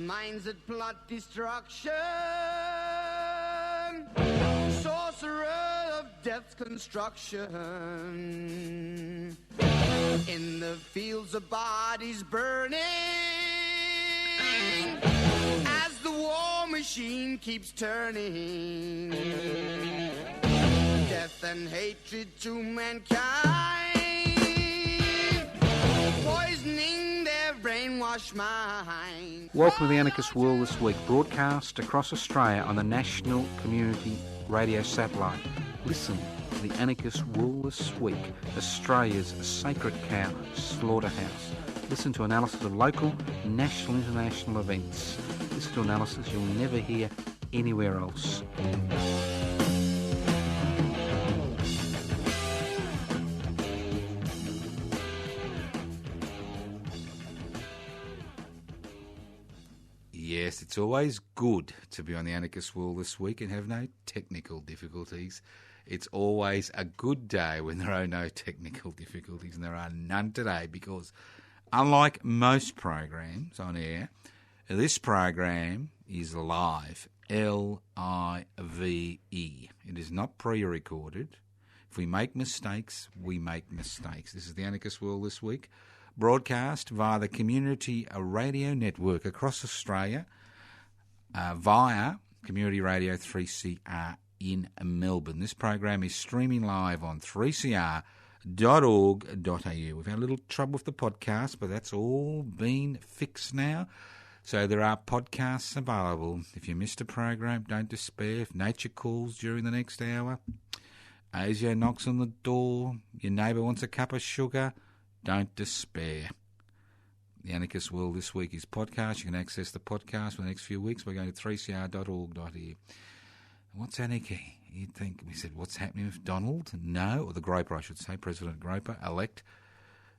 minds that plot destruction, sorcerer of death's construction, in the fields of bodies burning, as the war machine keeps turning, death and hatred to mankind, poisoning their brainwashed mind. Welcome to the Anarchist World This Week, broadcast across Australia on the National Community Radio Satellite. Listen to the Anarchist World This Week, Australia's sacred cow slaughterhouse. Listen to analysis of local, national, international events. Listen to analysis you'll never hear anywhere else. Yes, it's always good to be on the Anarchist World This Week and have no technical difficulties. It's always a good day when there are no technical difficulties, and there are none today because, unlike most programs on air, this program is live, L-I-V-E. It is not pre-recorded. If we make mistakes, we make mistakes. This is the Anarchist World This Week, broadcast via the Community Radio Network across Australia, via Community Radio 3CR in Melbourne. This program is streaming live on 3cr.org.au. We've had a little trouble with the podcast, but that's all been fixed now. So there are podcasts available. If you missed a program, don't despair. If nature calls during the next hour, ASIO knocks on the door, your neighbour wants a cup of sugar, don't despair. The Anarchist World This Week is podcast. You can access the podcast for the next few weeks by going to 3cr.org.au. What's anarchy? You'd think, we said, what's happening with Donald? No, or the Groper, I should say, President Groper, elect.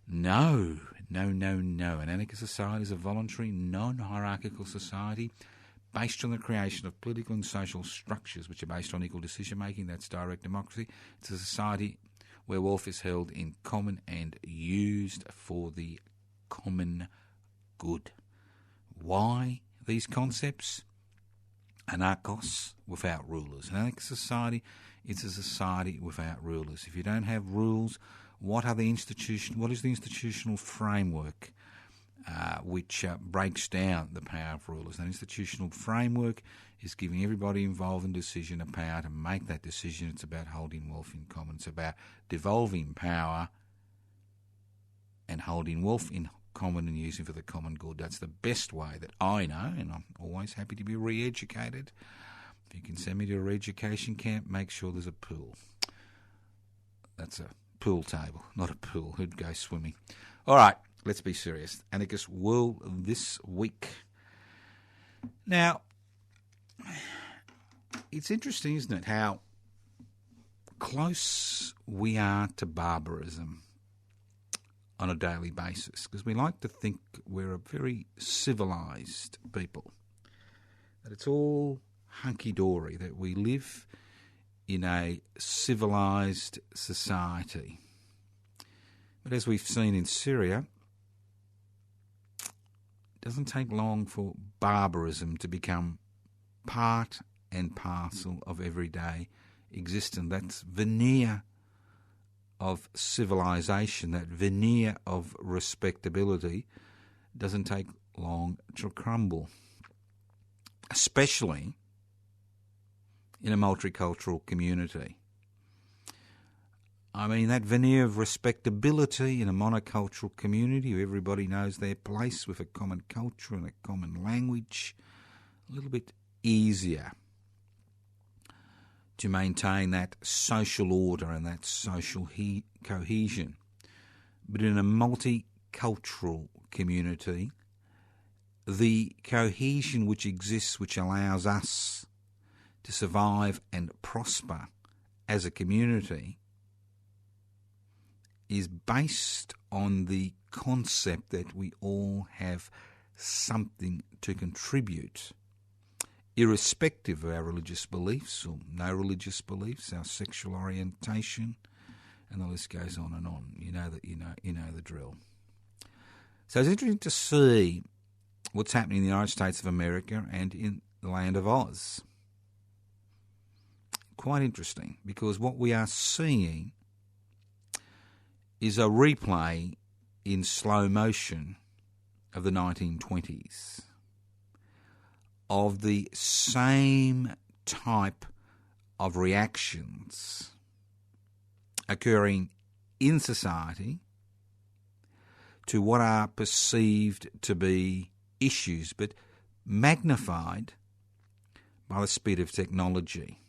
No. An anarchist society is a voluntary, non-hierarchical society based on the creation of political and social structures which are based on equal decision-making. That's direct democracy. It's a society where wealth is held in common and used for the common good. Why these concepts? Anarchos, without rulers. An anarchist society, it's a society without rulers. If you don't have rules, what is the institutional framework which breaks down the power of rulers? An institutional framework is giving everybody involved in decision a power to make that decision. It's about holding wealth in common. It's about devolving power and holding wealth in common and using for the common good. That's the best way that I know, and I'm always happy to be re-educated. If you can send me to a re-education camp, make sure there's a pool. That's a pool table, not a pool. Who'd go swimming? All right, let's be serious. Anarchist World This Week. Now, it's interesting, isn't it, how close we are to barbarism on a daily basis, because we like to think we're a very civilised people, that it's all hunky-dory, that we live in a civilised society. But as we've seen in Syria, it doesn't take long for barbarism to become part and parcel of everyday existence. That's veneer of civilization, that veneer of respectability, doesn't take long to crumble, especially in a multicultural community. I mean, that veneer of respectability in a monocultural community where everybody knows their place with a common culture and a common language, a little bit easier to maintain that social order and that social cohesion. But in a multicultural community, the cohesion which exists, which allows us to survive and prosper as a community, is based on the concept that we all have something to contribute, irrespective of our religious beliefs or no religious beliefs, our sexual orientation, and the list goes on and on. You know the drill. So it's interesting to see what's happening in the United States of America and in the land of Oz. Quite interesting, because what we are seeing is a replay in slow motion of the 1920s of the same type of reactions occurring in society to what are perceived to be issues, but magnified by the speed of technology.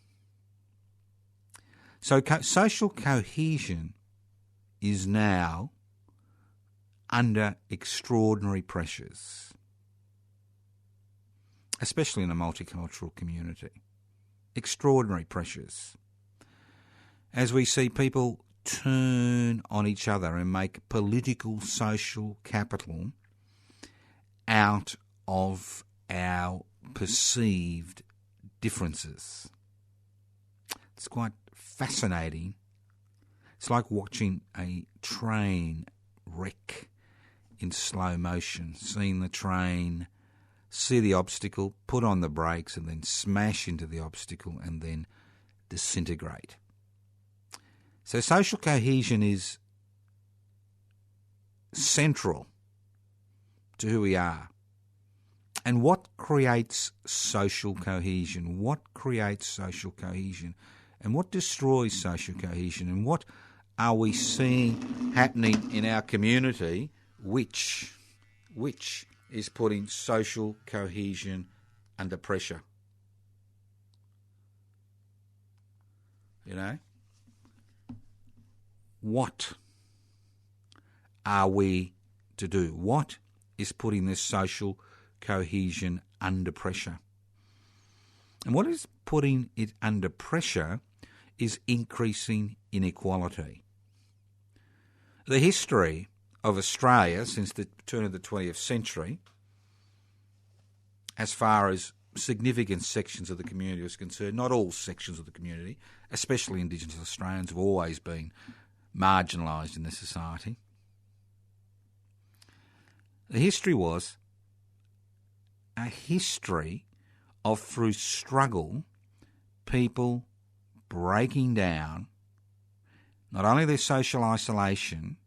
So social cohesion is now under extraordinary pressures, especially in a multicultural community. Extraordinary pressures. As we see people turn on each other and make political, social capital out of our perceived differences. It's quite fascinating. It's like watching a train wreck in slow motion, seeing the train see the obstacle, put on the brakes and then smash into the obstacle and then disintegrate. So social cohesion is central to who we are. And what creates social cohesion? What creates social cohesion? And what destroys social cohesion? And what are we seeing happening in our community which is putting social cohesion under pressure? You know? What are we to do? What is putting this social cohesion under pressure? And what is putting it under pressure is increasing inequality. The history of Australia since the turn of the 20th century, as far as significant sections of the community is concerned, not all sections of the community, especially Indigenous Australians, have always been marginalised in this society. The history was a history of, through struggle, people breaking down not only their social isolation,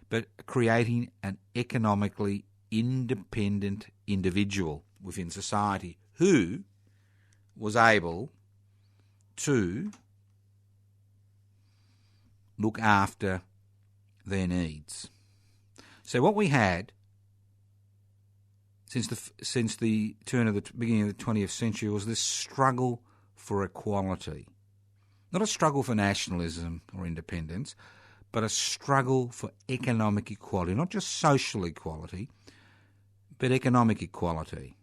but creating an economically independent individual within society who was able to look after their needs. So what we had since the turn of the beginning of the 20th century was this struggle for equality. Not a struggle for nationalism or independence, but a struggle for economic equality, not just social equality, but economic equality.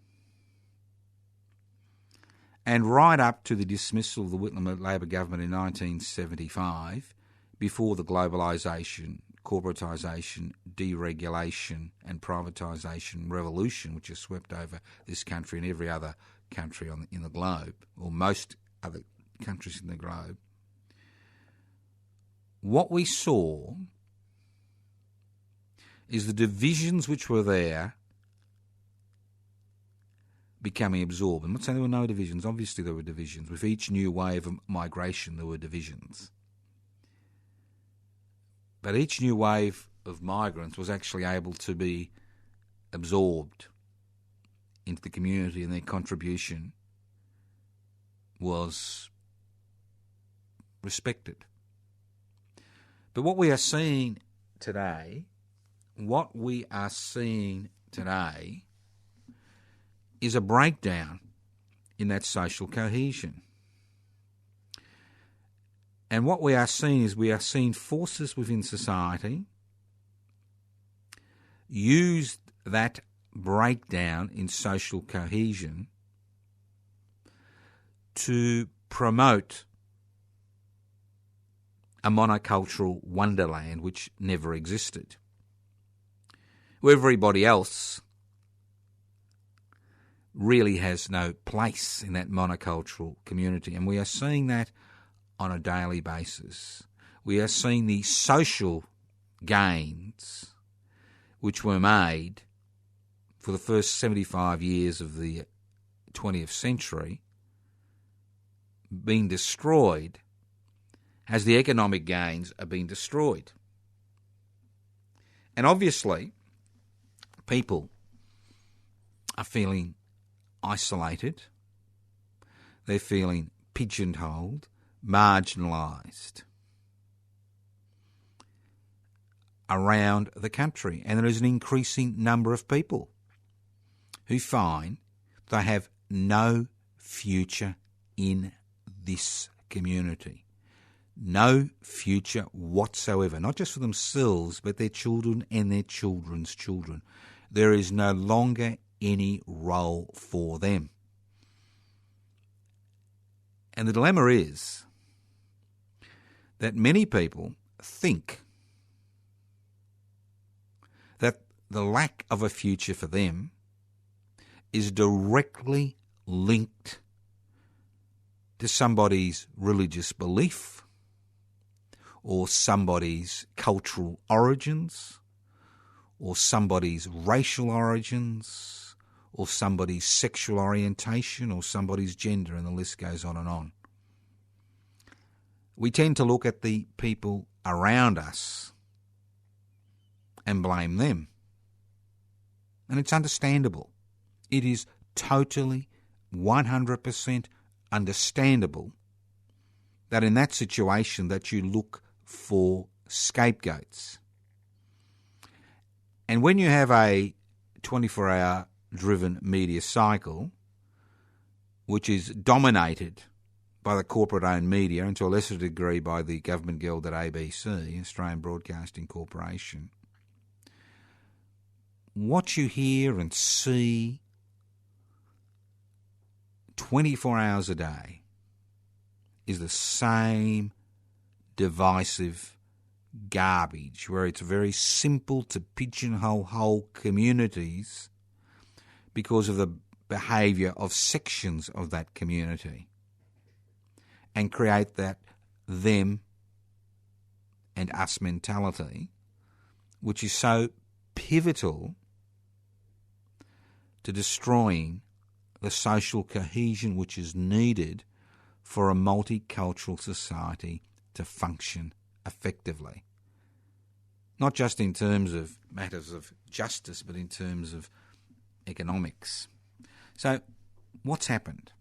And right up to the dismissal of the Whitlam Labor government in 1975, before the globalisation, corporatisation, deregulation and privatisation revolution which has swept over this country and every other country in the globe, or most other countries in the globe, what we saw is the divisions which were there becoming absorbed. I'm not saying there were no divisions. Obviously there were divisions. With each new wave of migration there were divisions. But each new wave of migrants was actually able to be absorbed into the community, and their contribution was respected. But what we are seeing today is a breakdown in that social cohesion. And what we are seeing is we are seeing forces within society use that breakdown in social cohesion to promote a monocultural wonderland which never existed, where everybody else really has no place in that monocultural community. And we are seeing that on a daily basis. We are seeing the social gains which were made for the first 75 years of the 20th century been destroyed as the economic gains are being destroyed. And obviously, people are feeling isolated, they're feeling pigeonholed, marginalised around the country. And there is an increasing number of people who find they have no future in this community. No future whatsoever, not just for themselves, but their children and their children's children. There is no longer any role for them. And the dilemma is that many people think that the lack of a future for them is directly linked to somebody's religious belief or somebody's cultural origins or somebody's racial origins or somebody's sexual orientation or somebody's gender, and the list goes on and on. We tend to look at the people around us and blame them. And it's understandable. It is totally 100% understandable that in that situation that you look for scapegoats. And when you have a 24-hour driven media cycle, which is dominated by the corporate-owned media and to a lesser degree by the government-gelded ABC, Australian Broadcasting Corporation, what you hear and see 24 hours a day is the same divisive garbage where it's very simple to pigeonhole whole communities because of the behaviour of sections of that community and create that them and us mentality, which is so pivotal to destroying the social cohesion which is needed for a multicultural society to function effectively. Not just in terms of matters of justice, but in terms of economics. So, what's happened?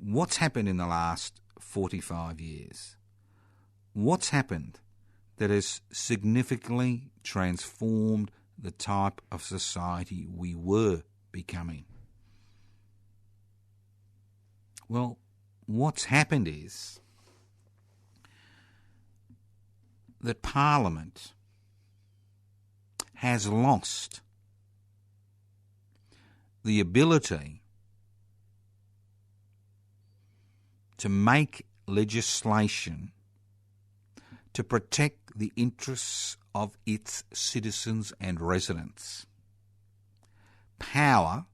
What's happened in the last 45 years? What's happened that has significantly transformed the type of society we were becoming? Well, what's happened is that Parliament has lost the ability to make legislation to protect the interests of its citizens and residents. Power,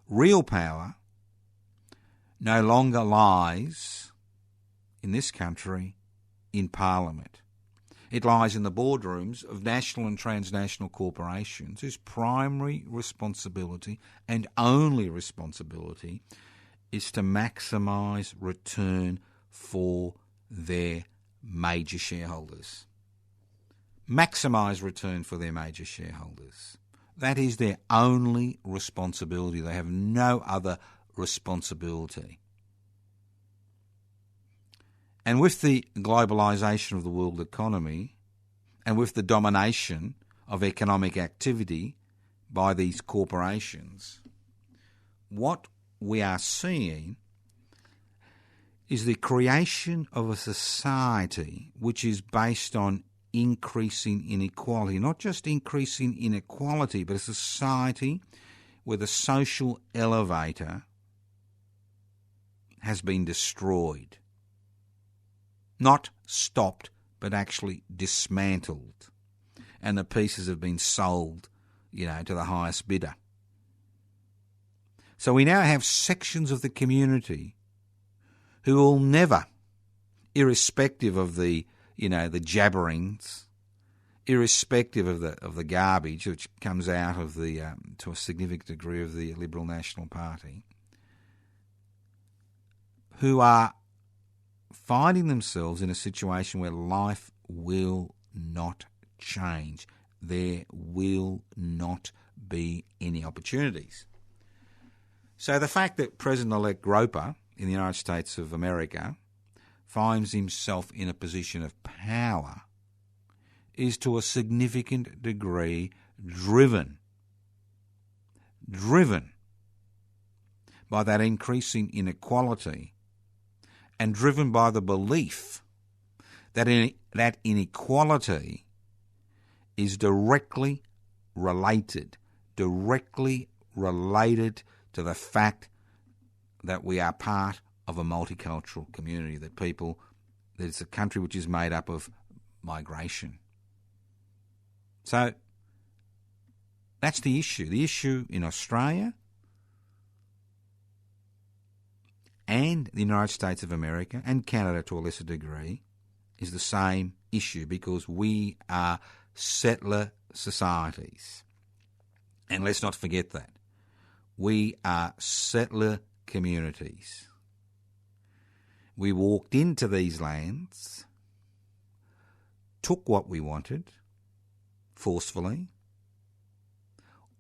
real power, no longer lies in this country in Parliament. It lies in the boardrooms of national and transnational corporations whose primary responsibility and only responsibility is to maximise return for their major shareholders. Maximise return for their major shareholders. That is their only responsibility. They have no other responsibility. And with the globalisation of the world economy and with the domination of economic activity by these corporations, what we are seeing is the creation of a society which is based on increasing inequality. Not just increasing inequality, but a society where the social elevator has been destroyed. Not stopped, but actually dismantled. And the pieces have been sold, to the highest bidder. So we now have sections of the community who will never, irrespective of the, the jabberings irrespective of the garbage which comes out of the to a significant degree of the Liberal National Party, who are finding themselves in a situation where life will not change. There will not be any opportunities. So the fact that President-elect Groper in the United States of America finds himself in a position of power is to a significant degree driven by that increasing inequality and driven by the belief that that inequality is directly related to the fact that we are part of a multicultural community, that it's a country which is made up of migration. So that's the issue. The issue in Australia and the United States of America and Canada to a lesser degree is the same issue, because we are settler societies. And let's not forget that. We are settler communities. We walked into these lands, took what we wanted, forcefully,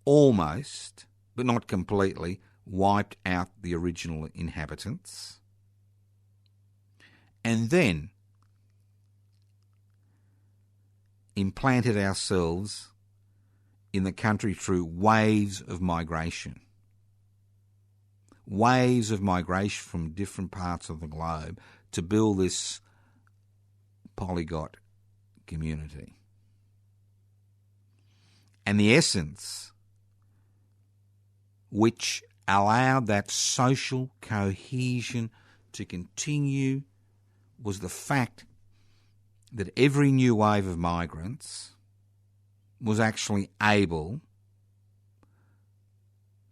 almost, but not completely, wiped out the original inhabitants, and then implanted ourselves in the country through waves of migration from different parts of the globe to build this polyglot community. And the essence which allowed that social cohesion to continue was the fact that every new wave of migrants was actually able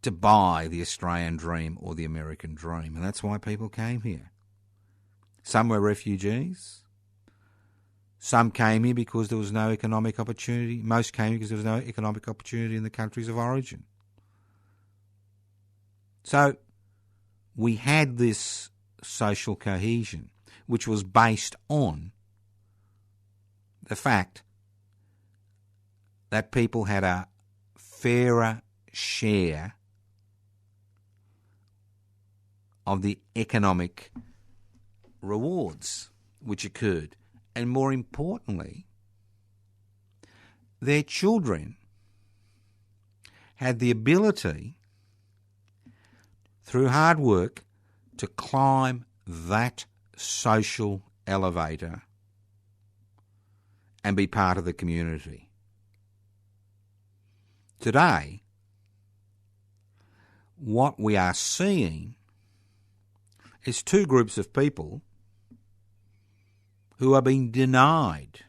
to buy the Australian dream or the American dream. And that's why people came here. Some were refugees. Some came here because there was no economic opportunity. Most came here because there was no economic opportunity in the countries of origin. So we had this social cohesion, which was based on the fact that people had a fairer share of the economic rewards which occurred. And more importantly, their children had the ability, through hard work, to climb that social elevator and be part of the community. Today, what we are seeing is two groups of people who are being denied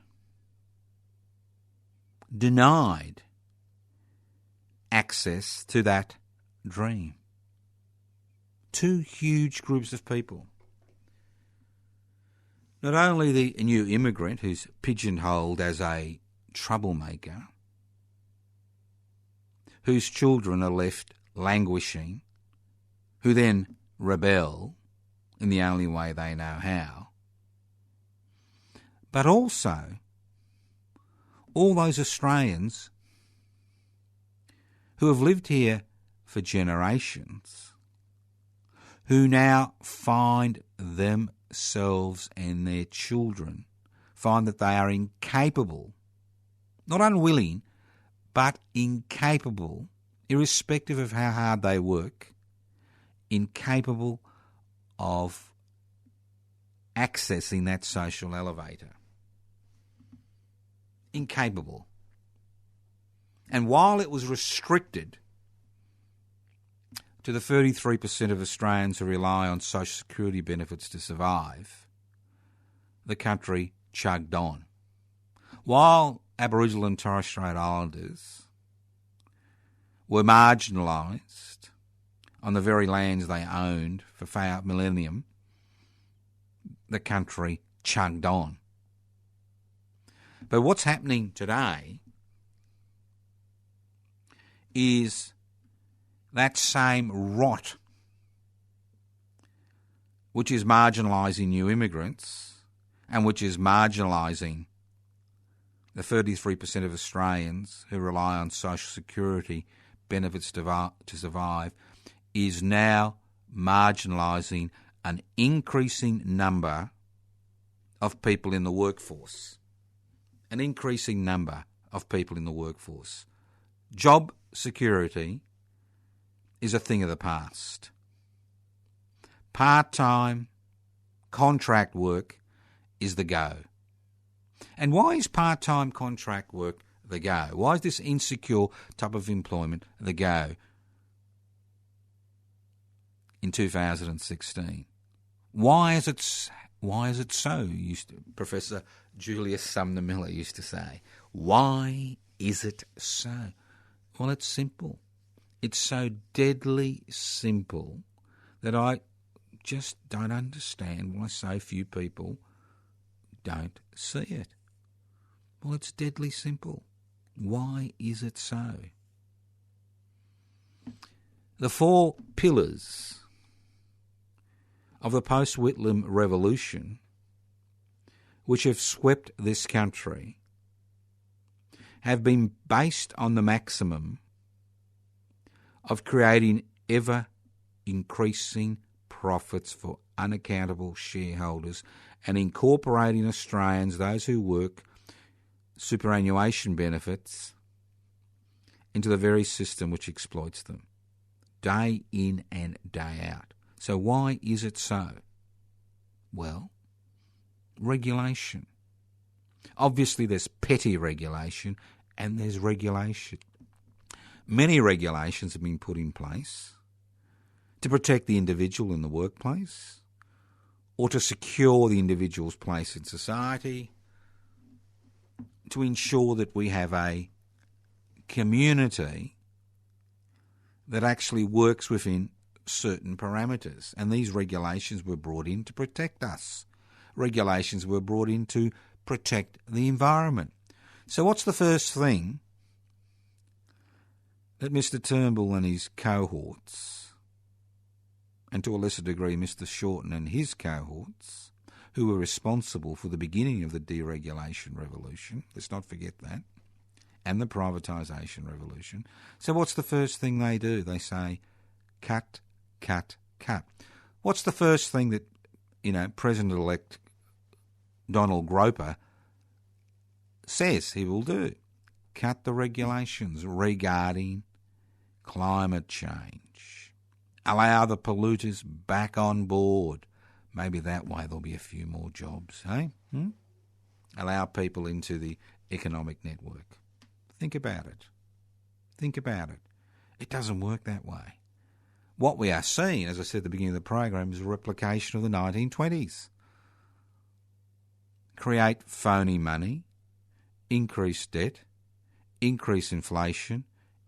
access to that dream. Two huge groups of people. Not only the new immigrant who's pigeonholed as a troublemaker, whose children are left languishing, who then rebel in the only way they know how, but also all those Australians who have lived here for generations, who now find themselves and their children find that they are incapable, not unwilling, but incapable, irrespective of how hard they work, incapable of accessing that social elevator. Incapable. And while it was restricted to the 33% of Australians who rely on social security benefits to survive, the country chugged on. While Aboriginal and Torres Strait Islanders were marginalised on the very lands they owned for a millennium, the country chugged on. But what's happening today is that same rot, which is marginalising new immigrants and which is marginalising the 33% of Australians who rely on social security benefits to survive, is now marginalising an increasing number of people in the workforce. An increasing number of people in the workforce. Job security is a thing of the past. Part-time contract work is the go. And why is part-time contract work the go? Why is this insecure type of employment the go in 2016? Why is it so? Professor Julius Sumner Miller used to say. Why is it so? Well, it's simple. It's so deadly simple that I just don't understand why so few people don't see it. Well, it's deadly simple. Why is it so? The 4 pillars of the post-Whitlam revolution, which have swept this country, have been based on the maximum of creating ever-increasing profits for unaccountable shareholders and incorporating Australians, those who work, superannuation benefits, into the very system which exploits them, day in and day out. So why is it so? Well, regulation. Obviously there's petty regulation and there's regulation. Many regulations have been put in place to protect the individual in the workplace or to secure the individual's place in society, to ensure that we have a community that actually works within certain parameters. And these regulations were brought in to protect us. Regulations were brought in to protect the environment. So what's the first thing that Mr Turnbull and his cohorts, and to a lesser degree Mr Shorten and his cohorts, who were responsible for the beginning of the deregulation revolution, let's not forget that, and the privatisation revolution. So what's the first thing they do? They say, cut, cut, cut. What's the first thing that, President-elect Donald Groper says he will do? Cut the regulations regarding climate change. Allow the polluters back on board. Maybe that way there'll be a few more jobs, hey? Allow people into the economic network. Think about it. Think about it. It doesn't work that way. What we are seeing, as I said at the beginning of the program, is a replication of the 1920s. Create phony money, increase debt, increase inflation,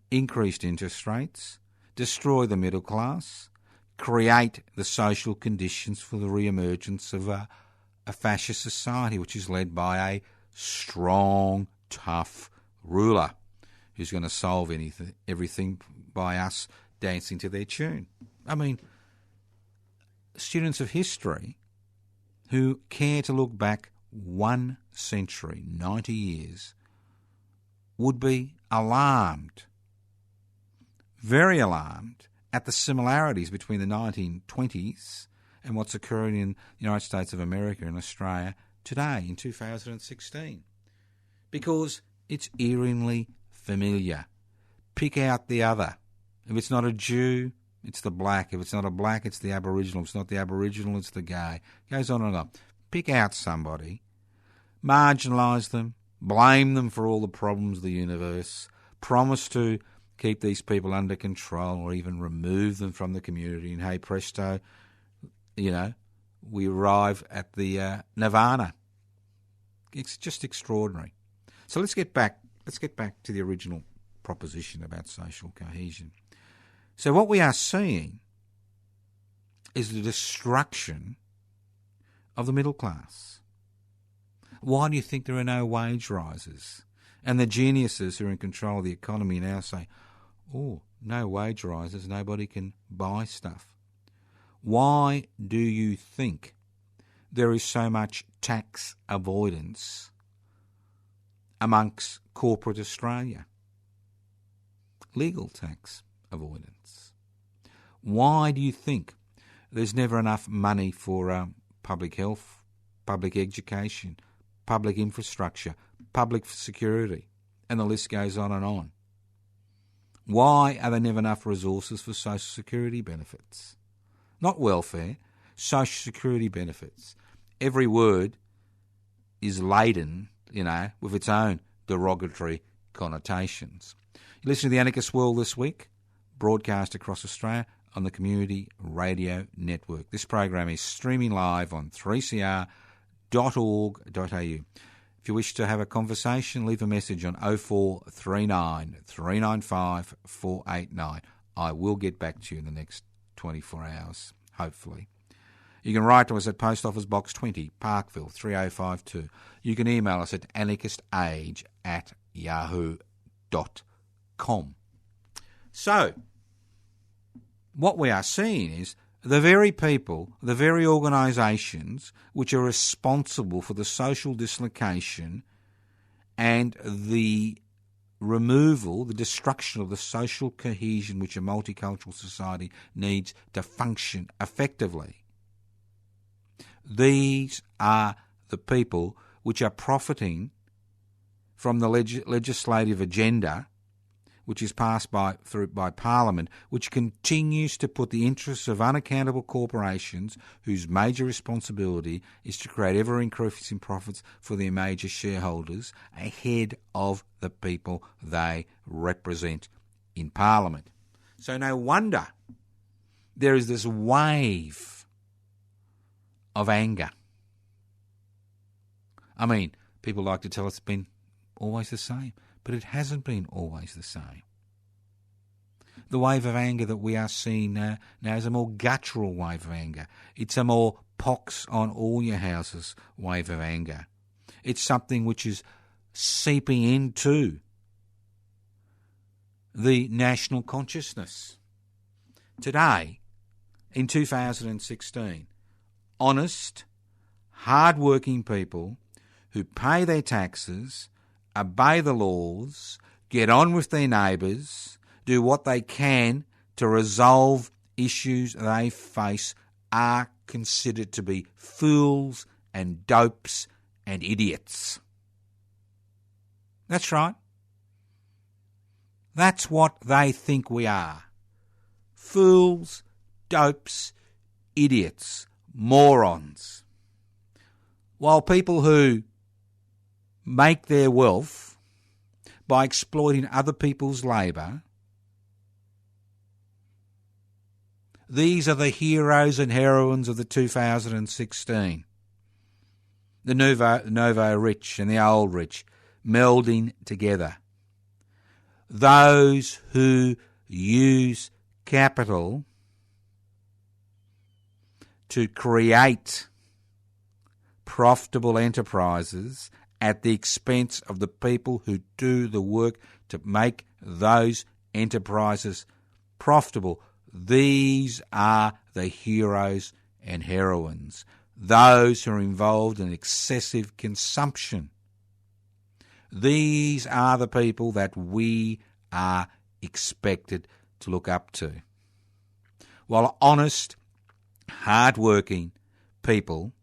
increased interest rates, destroy the middle class, create the social conditions for the re-emergence of a fascist society which is led by a strong, tough ruler who's going to solve everything by us dancing to their tune. I mean, students of history who care to look back 1 century, 90 years, would be alarmed, very alarmed, at the similarities between the 1920s and what's occurring in the United States of America and Australia today in 2016. Because it's eerily familiar. Pick out the other. If it's not a Jew, it's the black. If it's not a black, it's the Aboriginal. If it's not the Aboriginal, it's the gay. It goes on and on. Pick out somebody, marginalise them, blame them for all the problems of the universe, promise to keep these people under control or even remove them from the community, and hey presto, we arrive at the nirvana. It's just extraordinary. So let's get back to the original proposition about social cohesion. So what we are seeing is the destruction of the middle class. Why do you think there are no wage rises? And the geniuses who are in control of the economy now say, oh, no wage rises, nobody can buy stuff. Why do you think there is so much tax avoidance amongst corporate Australia? Legal tax avoidance. Why do you think there's never enough money for public health, public education, public infrastructure, public security, and the list goes on and on? Why are there never enough resources for social security benefits? Not welfare, social security benefits. Every word is laden, with its own derogatory connotations. You listen to The Anarchist World this week, broadcast across Australia on the Community Radio Network. This program is streaming live on 3cr.org.au. If you wish to have a conversation, leave a message on 0439 395 489. I will get back to you in the next 24 hours, hopefully. You can write to us at Post Office Box 20, Parkville 3052. You can email us at anarchistage@yahoo.com. So, what we are seeing is the very people, the very organisations which are responsible for the social dislocation and the removal, the destruction of the social cohesion which a multicultural society needs to function effectively. These are the people which are profiting from the legislative agenda which is passed by Parliament, which continues to put the interests of unaccountable corporations, whose major responsibility is to create ever-increasing profits for their major shareholders, ahead of the people they represent in Parliament. So no wonder there is this wave of anger. I mean, people like to tell us it's been always the same. But it hasn't been always the same. The wave of anger that we are seeing now is a more guttural wave of anger. It's a more pox on all your houses wave of anger. It's something which is seeping into the national consciousness. Today, in 2016, honest, hard-working people who pay their taxes, obey the laws, get on with their neighbours, do what they can to resolve issues they face, are considered to be fools and dopes and idiots. That's right. That's what they think we are. Fools, dopes, idiots, morons. While people who make their wealth by exploiting other people's labour, these are the heroes and heroines of the 2016. The nouveau rich and the old rich melding together. Those who use capital to create profitable enterprises at the expense of the people who do the work to make those enterprises profitable. These are the heroes and heroines, those who are involved in excessive consumption. These are the people that we are expected to look up to. While honest, hard-working people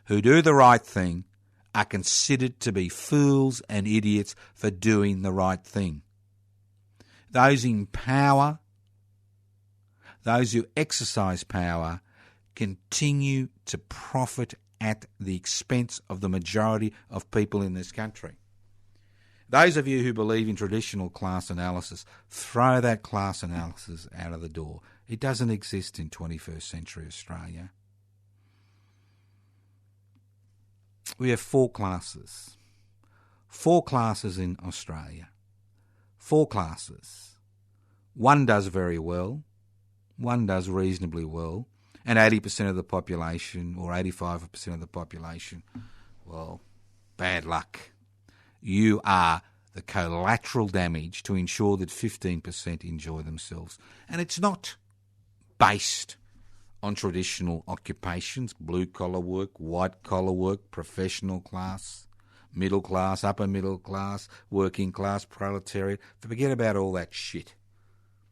who do the right thing are considered to be fools and idiots for doing the right thing. Those in power, those who exercise power, continue to profit at the expense of the majority of people in this country. Those of you who believe in traditional class analysis, throw that class analysis out of the door. It doesn't exist in 21st century Australia. We have four classes. Four classes in Australia. Four classes. One does very well. One does reasonably well. And 80% of the population, or 85% of the population, well, bad luck. You are the collateral damage to ensure that 15% enjoy themselves. And it's not based on traditional occupations, blue-collar work, white-collar work, professional class, middle class, upper middle class, working class, proletariat. Forget about all that shit.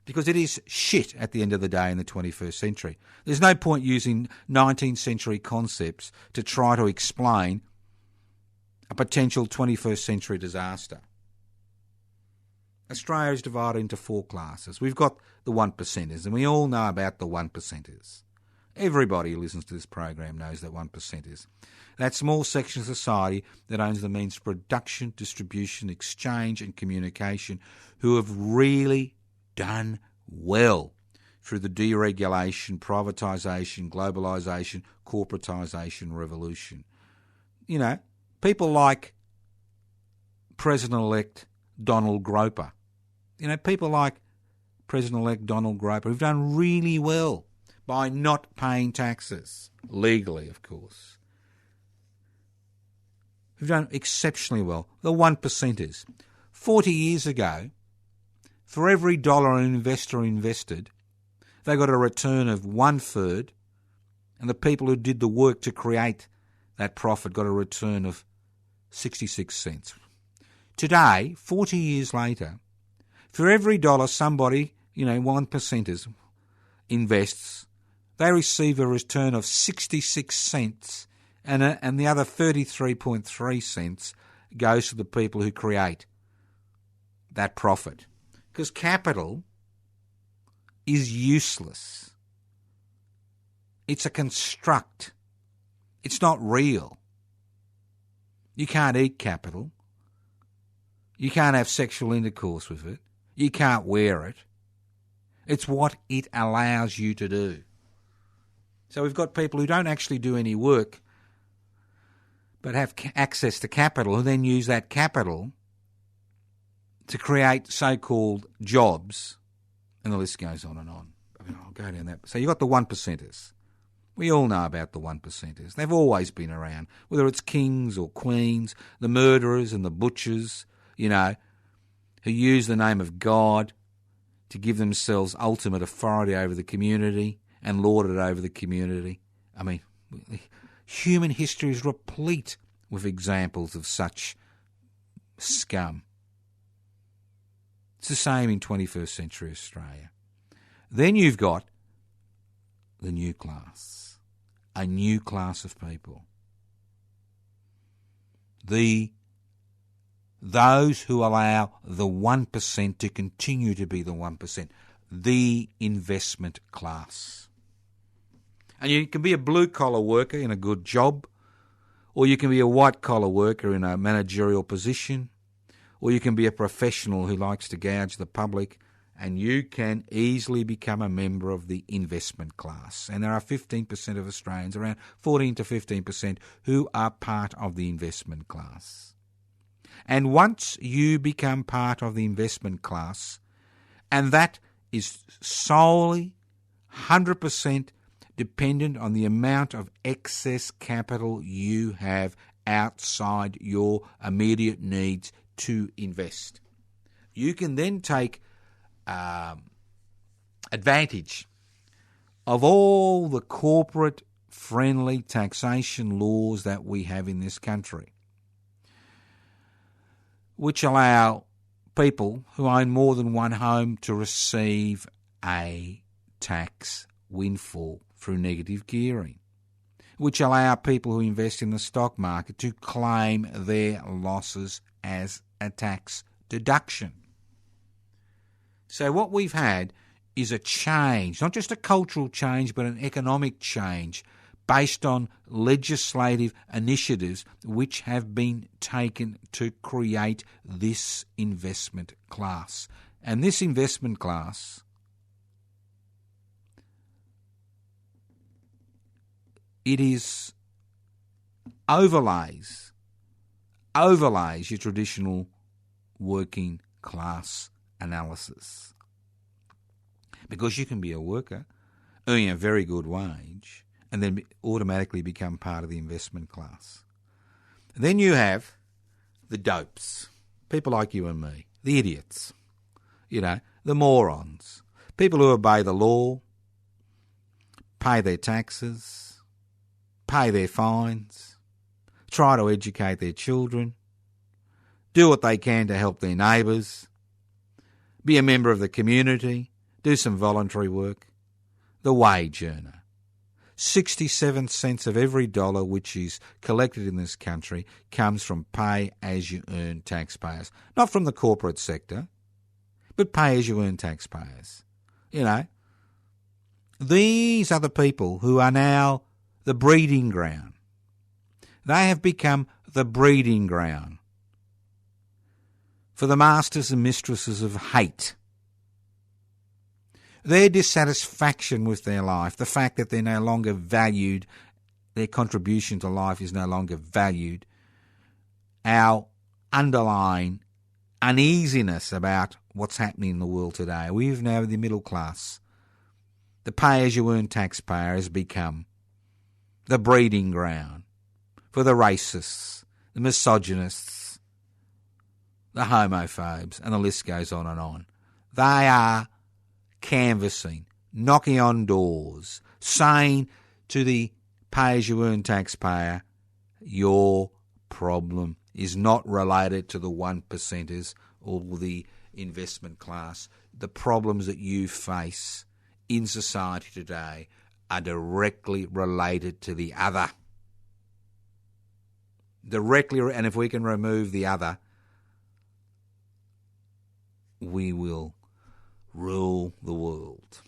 Because it is shit at the end of the day in the 21st century. There's no point using 19th century concepts to try to explain a potential 21st century disaster. Australia is divided into 4 classes. We've got the 1%ers, and we all know about the 1%ers. Everybody who listens to this program knows that 1%ers. That small section of society that owns the means of production, distribution, exchange and communication, who have really done well through the deregulation, privatisation, globalisation, corporatisation revolution. You know, people like President-elect Donald Groper. You know, people like President-elect Donald Groper who've done really well by not paying taxes, legally, of course. Who've done exceptionally well. The 1%ers. 40 years ago, for every dollar an investor invested, they got a return of 1/3, and the people who did the work to create that profit got a return of 66 cents. Today, 40 years later, for every dollar somebody, 1%ers, invests, they receive a return of 66 cents, and the other 33.3 cents goes to the people who create that profit. Because capital is useless. It's a construct. It's not real. You can't eat capital. You can't have sexual intercourse with it. You can't wear it. It's what it allows you to do. So we've got people who don't actually do any work but have access to capital, who then use that capital to create so-called jobs, and the list goes on and on. I'll go down that. So you've got the 1%ers. We all know about the 1%ers. They've always been around, whether it's kings or queens, the murderers and the butchers, who use the name of God to give themselves ultimate authority over the community and lord it over the community. I mean, human history is replete with examples of such scum. It's the same in 21st century Australia. Then you've got the new class, a new class of people. Those who allow the 1% to continue to be the 1%, the investment class. And you can be a blue-collar worker in a good job, or you can be a white-collar worker in a managerial position, or you can be a professional who likes to gouge the public, and you can easily become a member of the investment class. And there are 15% of Australians, around 14 to 15%, who are part of the investment class. And once you become part of the investment class, and that is solely 100% dependent on the amount of excess capital you have outside your immediate needs to invest, you can then take advantage of all the corporate-friendly taxation laws that we have in this country, which allow people who own more than one home to receive a tax windfall through negative gearing, which allow people who invest in the stock market to claim their losses as a tax deduction. So what we've had is a change, not just a cultural change, but an economic change based on legislative initiatives which have been taken to create this investment class. And this investment class overlays your traditional working class analysis. Because you can be a worker earning a very good wage and then automatically become part of the investment class. Then you have the dopes, people like you and me, the idiots, the morons, people who obey the law, pay their taxes, pay their fines, try to educate their children, do what they can to help their neighbours, be a member of the community, do some voluntary work. The wage earner. 67 cents of every dollar which is collected in this country comes from pay-as-you-earn taxpayers. Not from the corporate sector, but pay-as-you-earn taxpayers. These are the people who are now the breeding ground. They have become the breeding ground for the masters and mistresses of hate. Their dissatisfaction with their life, the fact that they're no longer valued, their contribution to life is no longer valued, our underlying uneasiness about what's happening in the world today. We've now, the middle class, the pay-as-you-earn taxpayer has become the breeding ground for the racists, the misogynists, the homophobes, and the list goes on and on. They are canvassing, knocking on doors, saying to the pay-as-you-earn taxpayer, your problem is not related to the 1%ers or the investment class. The problems that you face in society today are directly related to the other. And if we can remove the other, we will rule the world.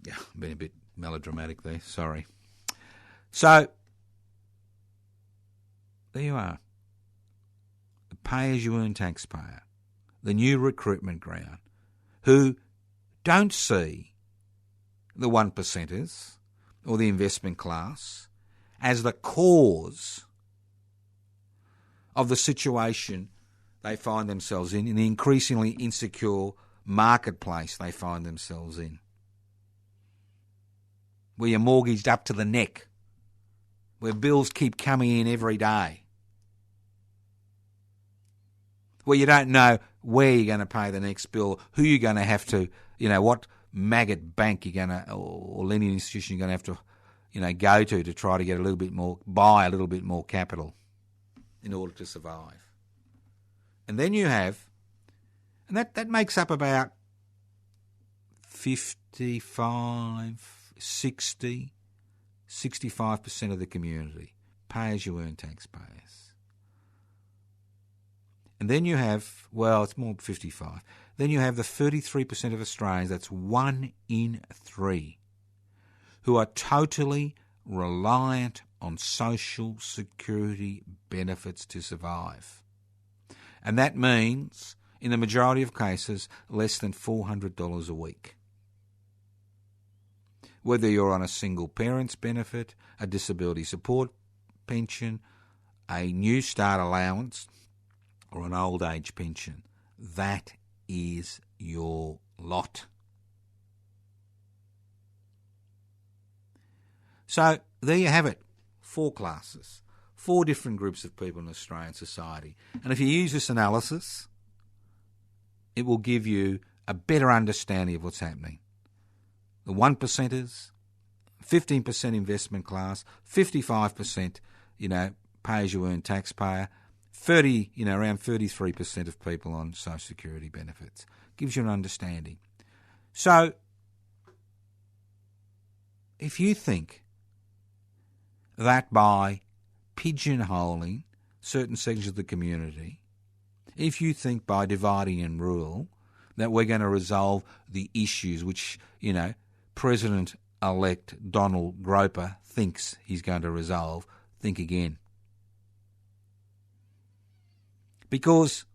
Yeah, been a bit melodramatic there, sorry. So, there you are. The pay-as-you-earn taxpayer, the new recruitment ground, who don't see the 1%ers or the investment class as the cause of the situation they find themselves in the increasingly insecure marketplace they find themselves in, where you're mortgaged up to the neck, where bills keep coming in every day, where you don't know where you're going to pay the next bill, who you're going to have to, what maggot bank you're going to, or lending institution you're going to have to, go to try to get a little bit more, buy a little bit more capital in order to survive. And then you have, and that makes up about 55, 60, 65% of the community, pay-as-you-earn taxpayers. And then you have, it's more 55, then you have the 33% of Australians, that's 1 in 3, who are totally reliant on social security benefits to survive. And that means, in the majority of cases, less than $400 a week. Whether you're on a single parent's benefit, a disability support pension, a New Start allowance, or an old age pension, that is your lot. So there you have it, 4 classes, 4 different groups of people in Australian society. And if you use this analysis, it will give you a better understanding of what's happening. The 1%ers, 15% investment class, 55%, pay-as-you-earn taxpayer, around 33% of people on social security benefits. Gives you an understanding. So, if you think that by pigeonholing certain sections of the community, if you think by dividing and rule that we're going to resolve the issues which, President-elect Donald Groper thinks he's going to resolve, think again. Because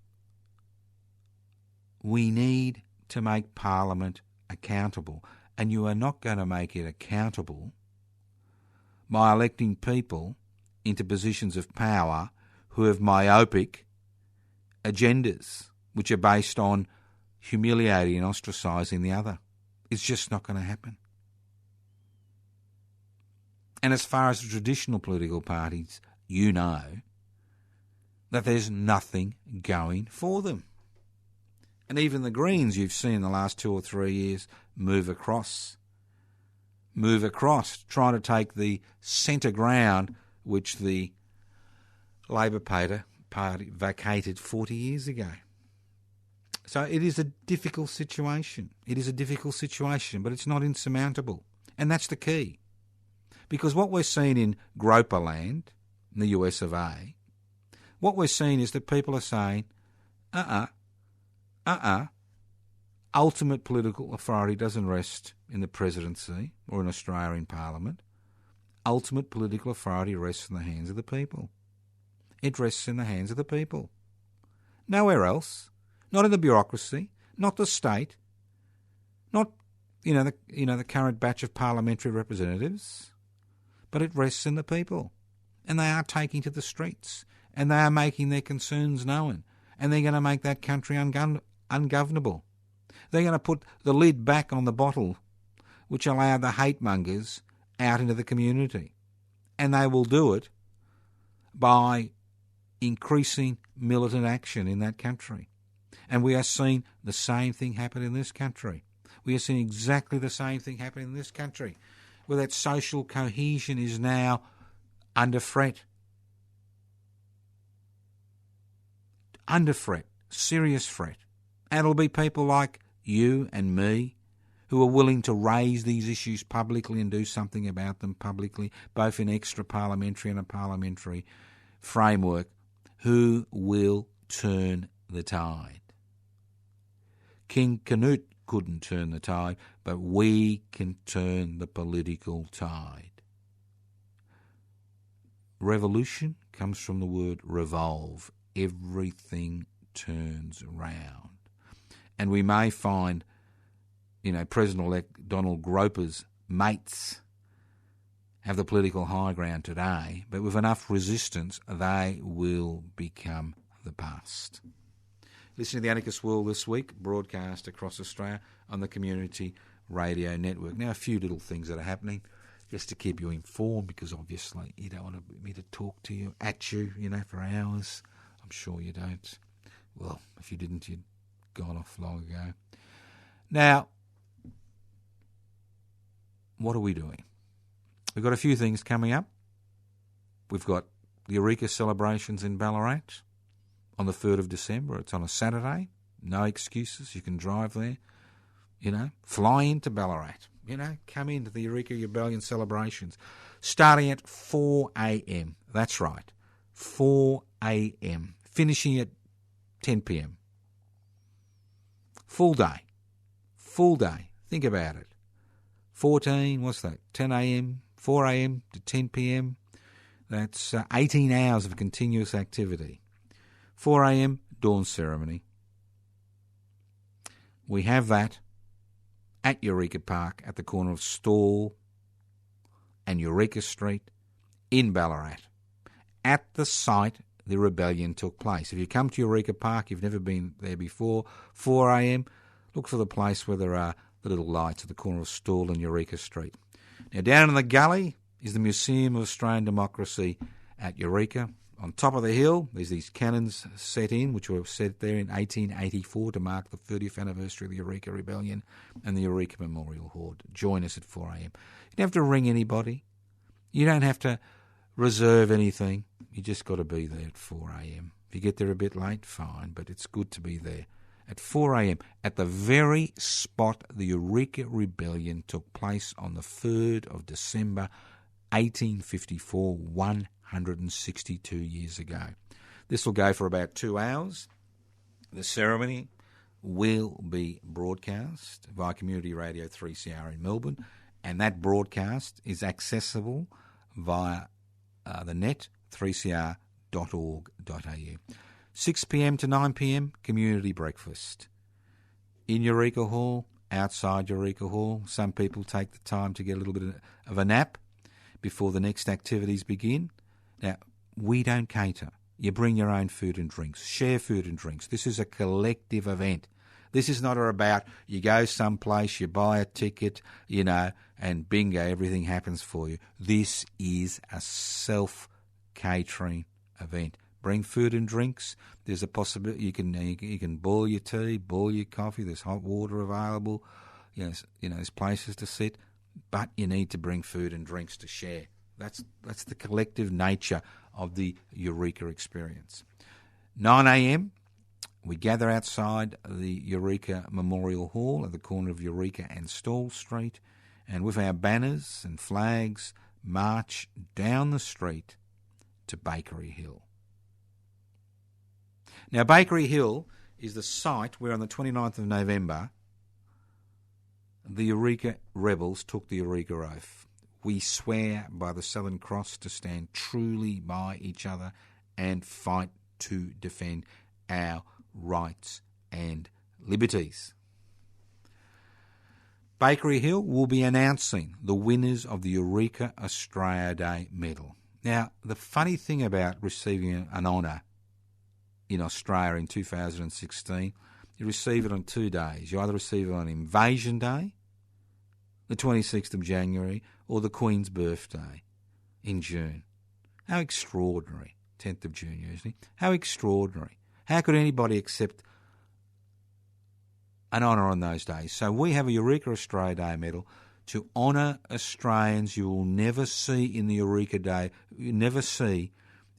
we need to make Parliament accountable, and you are not going to make it accountable by electing people into positions of power who have myopic agendas which are based on humiliating and ostracising the other. It's just not going to happen. And as far as the traditional political parties, that there's nothing going for them. And even the Greens you've seen in the last 2 or 3 years move across, trying to take the centre ground which the Labor Party vacated 40 years ago. So it is a difficult situation. It is a difficult situation, but it's not insurmountable. And that's the key. Because what we're seeing in Groper land, in the US of A, what we're seeing is that people are saying, ultimate political authority doesn't rest in the presidency or in Australia in Parliament. Ultimate political authority rests in the hands of the people. It rests in the hands of the people. Nowhere else. Not in the bureaucracy, not the state, not the current batch of parliamentary representatives, but it rests in the people. And they are taking to the streets, and they are making their concerns known, and they're going to make that country ungovernable. They're going to put the lid back on the bottle which allowed the hate mongers out into the community. And they will do it by increasing militant action in that country. And we are seeing the same thing happen in this country. We are seeing exactly the same thing happen in this country, where that social cohesion is now under threat. Under threat, serious threat. And it'll be people like you and me who are willing to raise these issues publicly and do something about them publicly, both in extra-parliamentary and a parliamentary framework, who will turn the tide. King Canute couldn't turn the tide, but we can turn the political tide. Revolution comes from the word revolve. Everything turns round. And we may find, President-elect Donald Groper's mates have the political high ground today, but with enough resistance, they will become the past. Listen to the Anarchist World this week, broadcast across Australia on the Community Radio Network. Now, a few little things that are happening, just to keep you informed, because obviously you don't want me to talk to you, for hours. I'm sure you don't. Well, if you didn't, you'd gone off long ago. Now, what are we doing? We've got a few things coming up. We've got the Eureka celebrations in Ballarat on the 3rd of December. It's on a Saturday. No excuses. You can drive there. Fly into Ballarat. Come into the Eureka Rebellion celebrations. Starting at 4 a.m. That's right. 4 a.m. Finishing at 10 p.m. Full day. Full day. Think about it. 14, what's that? 10 a.m., 4 a.m. to 10 p.m. That's 18 hours of continuous activity. 4 a.m, dawn ceremony. We have that at Eureka Park at the corner of Stawell and Eureka Street in Ballarat, at the site the rebellion took place. If you come to Eureka Park, you've never been there before, 4 a.m, look for the place where there are the little lights at the corner of Stawell and Eureka Street. Now, down in the gully is the Museum of Australian Democracy at Eureka. On top of the hill, there's these cannons set in, which were set there in 1884 to mark the 30th anniversary of the Eureka Rebellion and the Eureka Memorial Horde. Join us at 4 a.m. You don't have to ring anybody. You don't have to reserve anything. You just got to be there at 4 a.m. If you get there a bit late, fine, but it's good to be there. At 4 a.m, at the very spot the Eureka Rebellion took place on the 3rd of December 1854, 162 years ago. This will go for about 2 hours. The ceremony will be broadcast via Community Radio 3CR in Melbourne, and that broadcast is accessible via the net, 3cr.org.au. 6 p.m. to 9 p.m, community breakfast. In Eureka Hall, outside Eureka Hall. Some people take the time to get a little bit of a nap before the next activities begin. Now, we don't cater. You bring your own food and drinks. Share food and drinks. This is a collective event. This is not about you go someplace, you buy a ticket, and bingo, everything happens for you. This is a self-catering event Bring food and drinks. There's a possibility you can boil your tea, boil your coffee. There's hot water available. There's places to sit, but you need to bring food and drinks to share. That's the collective nature of the Eureka experience. 9 a.m. we gather outside the Eureka Memorial Hall at the corner of Eureka and Stall Street, and with our banners and flags march down the street to Bakery Hill. Now, Bakery Hill is the site where on the 29th of November the Eureka rebels took the Eureka Oath. We swear by the Southern Cross to stand truly by each other and fight to defend our rights and liberties. Bakery Hill will be announcing the winners of the Eureka Australia Day medal. Now, the funny thing about receiving an honour in Australia in 2016, you receive it on 2 days. You either receive it on Invasion Day, the 26th of January, or the Queen's birthday in June. How extraordinary. 10th of June usually. How extraordinary. How could anybody accept an honour on those days? So we have a Eureka Australia Day medal to honour Australians you will never see in the Eureka Day, you never see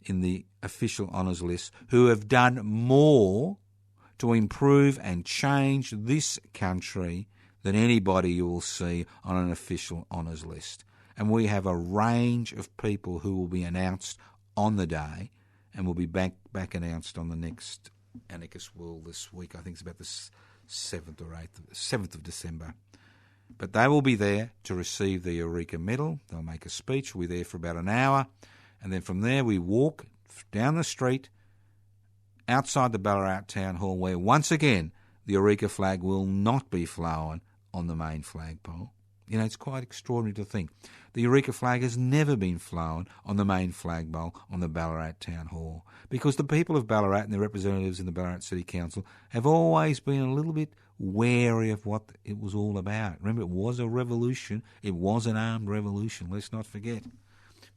in the official honours list, who have done more to improve and change this country than anybody you will see on an official honours list. And we have a range of people who will be announced on the day and will be back announced on the next Anarchist World this week. I think it's about the 7th of December. But they will be there to receive the Eureka medal. They'll make a speech. We'll be there for about an hour. And then from there we walk down the street outside the Ballarat Town Hall, where once again the Eureka flag will not be flown on the main flagpole. You know, it's quite extraordinary to think. The Eureka flag has never been flown on the main flagpole on the Ballarat Town Hall because the people of Ballarat and their representatives in the Ballarat City Council have always been a little bit wary of what it was all about. Remember, it was a revolution. It was an armed revolution. Let's not forget.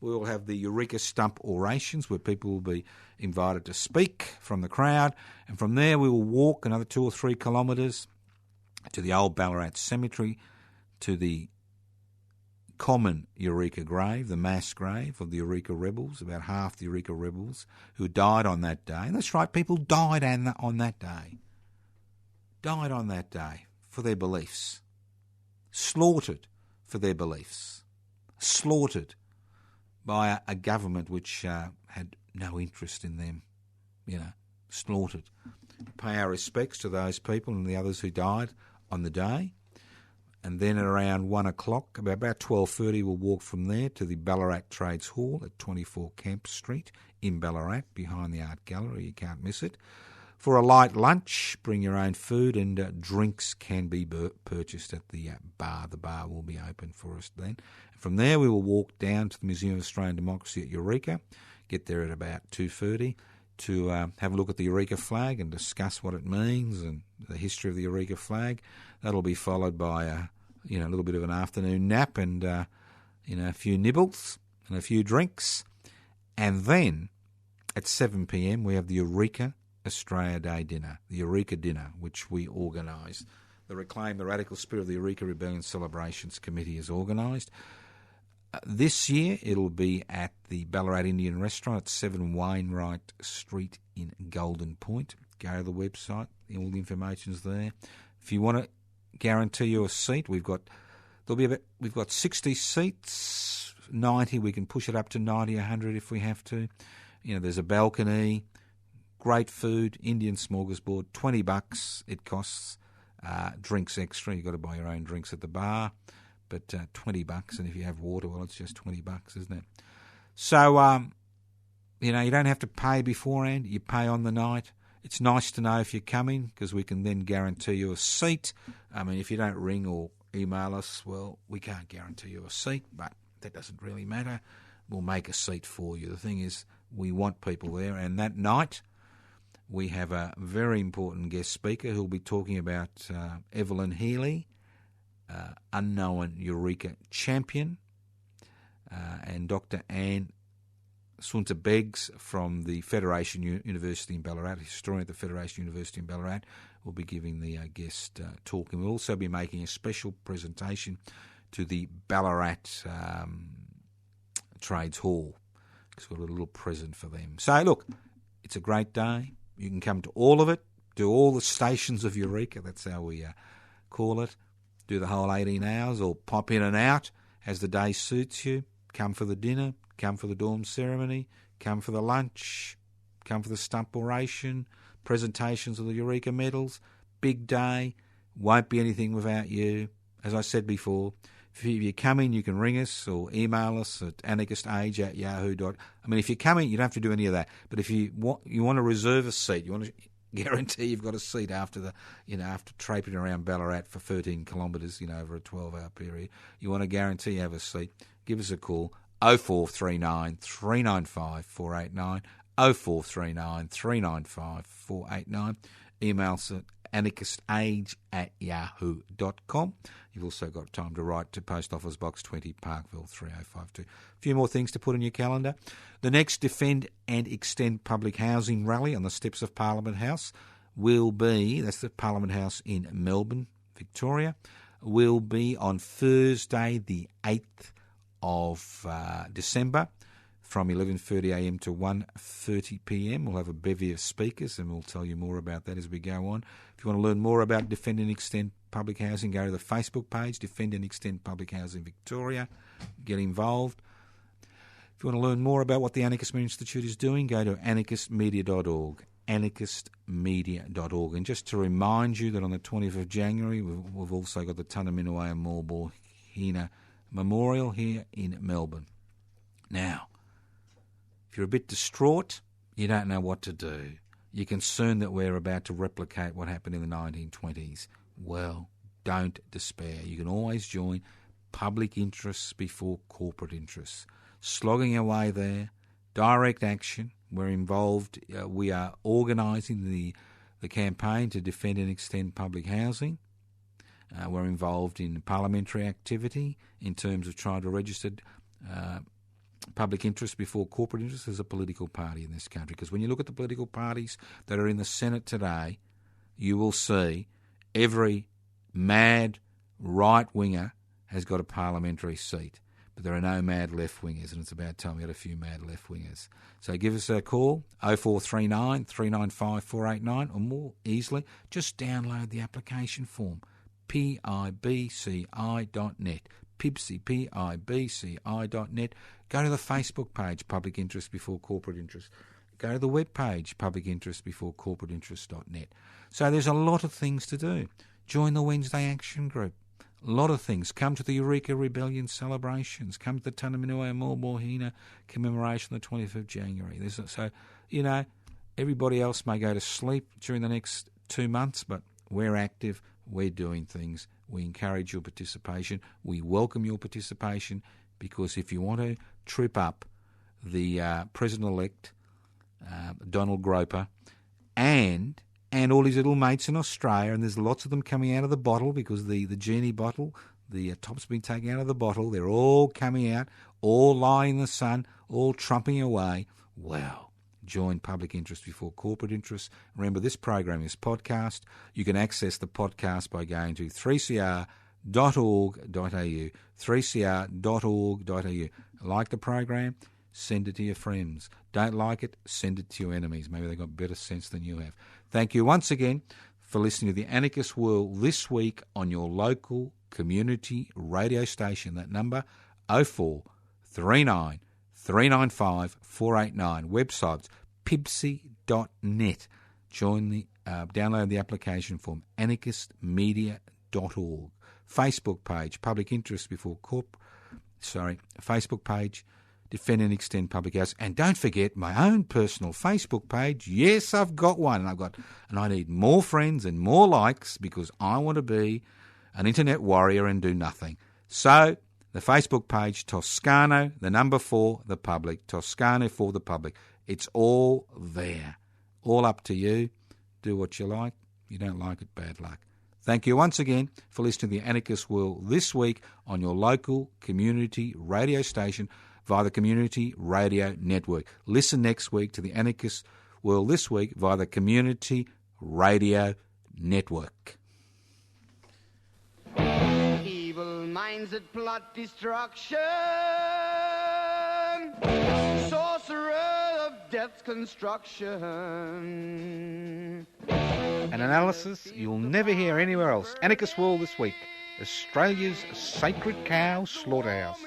We will have the Eureka Stump orations where people will be invited to speak from the crowd. And from there we will walk another 2 or 3 kilometres to the old Ballarat Cemetery, to the common Eureka grave, the mass grave of the Eureka rebels, about half the Eureka rebels who died on that day. And that's right, people died on that day. Died on that day for their beliefs. Slaughtered for their beliefs. Slaughtered by a government which had no interest in them, slaughtered. Pay our respects to those people and the others who died on the day. And then at around 1 o'clock, about 12:30, we'll walk from there to the Ballarat Trades Hall at 24 Camp Street in Ballarat, behind the Art Gallery. You can't miss it. For a light lunch, bring your own food, and drinks can be purchased at the bar. The bar will be open for us then. From there, we will walk down to the Museum of Australian Democracy at Eureka, get there at about 2:30 to have a look at the Eureka flag and discuss what it means and the history of the Eureka flag. That'll be followed by a little bit of an afternoon nap and a few nibbles and a few drinks. And then at 7 p.m. we have the Eureka Australia Day dinner, the Eureka dinner, which we organise. The Reclaim the Radical Spirit of the Eureka Rebellion Celebrations Committee has organised. This year it'll be at the Ballarat Indian Restaurant at 7 Wainwright Street in Golden Point. Go to the website, all the information's there. If you want to guarantee you a seat, we've got 60 seats, 90. We can push it up to 90, 100 if we have to. There's a balcony, great food, Indian smorgasbord, $20 it costs. Drinks extra, you've got to buy your own drinks at the bar, but $20, and if you have water, well, it's just $20, isn't it? So, you don't have to pay beforehand, you pay on the night. It's nice to know if you're coming because we can then guarantee you a seat. I mean, if you don't ring or email us, well, we can't guarantee you a seat, but that doesn't really matter. We'll make a seat for you. The thing is, we want people there, and that night we have a very important guest speaker who will be talking about Evelyn Healy, unknown Eureka champion, and Dr. Anne Sunta Beggs from the Federation University in Ballarat, a historian at the Federation University in Ballarat, will be giving the guest talk. And we'll also be making a special presentation to the Ballarat Trades Hall. It's got a little present for them. So, look, it's a great day. You can come to all of it, do all the stations of Eureka, that's how we call it, do the whole 18 hours, or pop in and out as the day suits you. Come for the dinner, come for the dorm ceremony, come for the lunch, come for the stump oration, presentations of the Eureka medals. Big day, won't be anything without you. As I said before, if you come in, you can ring us or email us at anarchistage@yahoo.com. I mean, if you come in, you don't have to do any of that. But if you want to reserve a seat, you want to guarantee you've got a seat after after traipsing around Ballarat for 13 kilometres, over a 12-hour period, you want to guarantee you have a seat, give us a call, 0439 395 489, 0439 395 489. Email us at anarchistage@yahoo.com. You've also got time to write to Post Office Box 20, Parkville 3052. A few more things to put on your calendar. The next Defend and Extend Public Housing rally on the steps of Parliament House will be, that's the Parliament House in Melbourne, Victoria, will be on Thursday the 8th of December from 11:30am to 1:30pm. We'll have a bevy of speakers and we'll tell you more about that as we go on. If you want to learn more about Defend and Extend Public Housing, go to the Facebook page, Defend and Extend Public Housing Victoria. Get involved. If you want to learn more about what the Anarchist Media Institute is doing, go to anarchistmedia.org, anarchistmedia.org. And just to remind you that on the 20th of January, we've also got the Tunnerminnerwait and Morborhina Memorial here in Melbourne. Now, if you're a bit distraught, you don't know what to do, you're concerned that we're about to replicate what happened in the 1920s, well, don't despair. You can always join public interests before corporate interests. Slogging away there, direct action. We're involved. We are organising the campaign to defend and extend public housing. We're involved in parliamentary activity in terms of trying to register public interest before corporate interest as a political party in this country. Because when you look at the political parties that are in the Senate today, you will see every mad right-winger has got a parliamentary seat. But there are no mad left-wingers, and it's about time we had a few mad left-wingers. So give us a call, 0439 395 489, or more easily, just download the application form, pibci.net. pibci.net. Go to the Facebook page, Public Interest Before Corporate Interest. Go to the web page, Public Interest Before Corporate Interest.net. So there's a lot of things to do. Join the Wednesday Action Group. A lot of things. Come to the Eureka Rebellion celebrations. Come to the Tunnerminnerwait and Morborhina commemoration on the 20th of January. So, everybody else may go to sleep during the next 2 months, but we're active. We're doing things. We encourage your participation. We welcome your participation, because if you want to trip up the President-elect, Donald Groper, and all his little mates in Australia, and there's lots of them coming out of the bottle, because the genie bottle, the top's been taken out of the bottle, they're all coming out, all lying in the sun, all trumping away. Well, join Public Interest Before Corporate Interest. Remember, this program is podcast. You can access the podcast by going to 3cr.org.au, 3cr.org.au. Like the program? Send it to your friends. Don't like it? Send it to your enemies. Maybe they've got better sense than you have. Thank you once again for listening to The Anarchist World this week on your local community radio station. That number, 0439 395 489. Websites, pibci.net. Download the application form, anarchistmedia.org. Facebook page, Public Interest Before Facebook page, Defend and Extend Public House. And don't forget my own personal Facebook page. Yes, I've got one. And I need more friends and more likes, because I want to be an internet warrior and do nothing. So, the Facebook page, Toscano, the number 4, the public. Toscano for the public. It's all there. All up to you. Do what you like. You don't like it, bad luck. Thank you once again for listening to The Anarchist World this week on your local community radio station. via the Community Radio Network. Listen next week to the Anarchist World This Week via the Community Radio Network. Evil minds that plot destruction, sorcerer of death's construction. An analysis you'll never hear anywhere else. Anarchist World This Week, Australia's sacred cow slaughterhouse.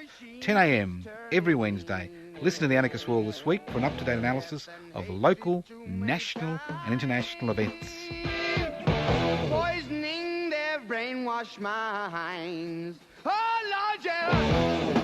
10 a.m. every Wednesday. Listen to the Anarchist World This Week for an up-to-date analysis of local, national and international events. Poisoning their brainwashed minds. Oh, Lord, yeah.